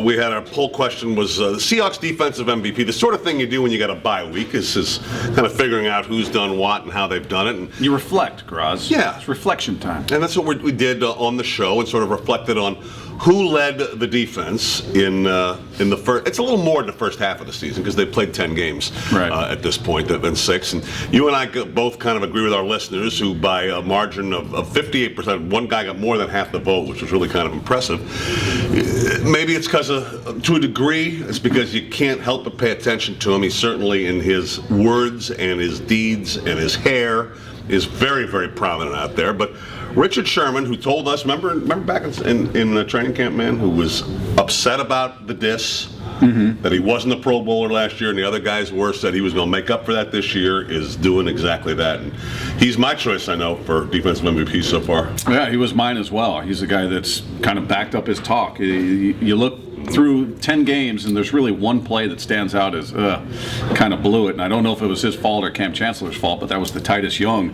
We had our poll question was the Seahawks defensive MVP. The sort of thing you do when you got a bye week is kind of figuring out who's done what and how they've done it. And you reflect, Groz. Yeah. It's reflection time. And that's what we did on the show, and sort of reflected on who led the defense in the first. It's a little more in the first half of the season because they played 10 games at this point than 6. And you and I both kind of agree with our listeners, who by a margin of 58%, one guy got more than half the vote, which was really kind of impressive. Maybe it's because to a degree, it's because you can't help but pay attention to him. He's certainly, in his words and his deeds and his hair, is very, very prominent out there. But Richard Sherman, who told us, remember back in the training camp, man, who was upset about the diss, that he wasn't a Pro Bowler last year and the other guys were, said he was going to make up for that this year, is doing exactly that. And he's my choice, I know, for defensive MVP so far. Yeah, he was mine as well. He's a guy that's kind of backed up his talk. You look through 10 games, and there's really one play that stands out as kind of blew it. And I don't know if it was his fault or Cam Chancellor's fault, but that was the Titus Young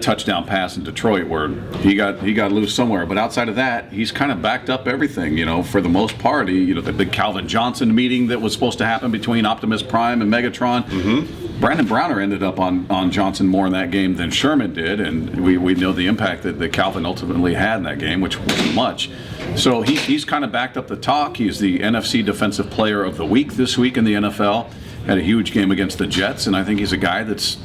touchdown pass in Detroit, where he got loose somewhere. But outside of that, he's kind of backed up everything. For the most part, the big Calvin Johnson meeting that was supposed to happen between Optimus Prime and Megatron. Brandon Browner ended up on Johnson more in that game than Sherman did, and we know the impact that Calvin ultimately had in that game, which wasn't much. So he's kind of backed up the talk. He's the NFC Defensive Player of the Week this week in the NFL. Had a huge game against the Jets, and I think he's a guy that's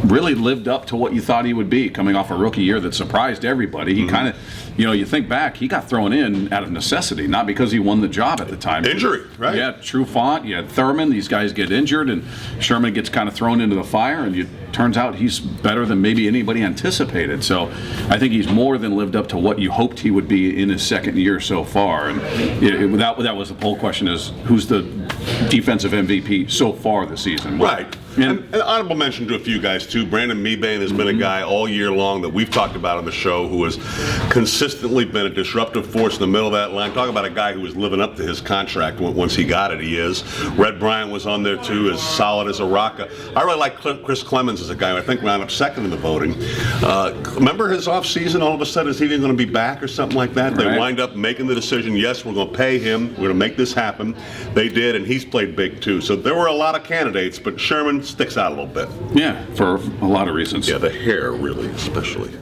really lived up to what you thought he would be, coming off a rookie year that surprised everybody. He kind of, you think back, he got thrown in out of necessity, not because he won the job at the time. Injury, right? Yeah, True Font, you had Thurman, these guys get injured, and Sherman gets kind of thrown into the fire, and it turns out he's better than maybe anybody anticipated. So I think he's more than lived up to what you hoped he would be in his second year so far. And that was the poll question, is who's the defensive MVP so far this season? Right. And an honorable mention to a few guys, too. Brandon Mebane has been a guy all year long that we've talked about on the show who has consistently been a disruptive force in the middle of that line. Talk about a guy who was living up to his contract once he got it. He is. Red Bryant was on there, too, as solid as a rock. I really like Chris Clemens as a guy who I think wound up second in the voting. Remember his offseason? All of a sudden, is he even going to be back or something like that? They wind up making the decision, yes, we're going to pay him. We're going to make this happen. They did, and he's played big, too. So there were a lot of candidates, but Sherman sticks out a little bit. Yeah, for a lot of reasons. Yeah, the hair really, especially.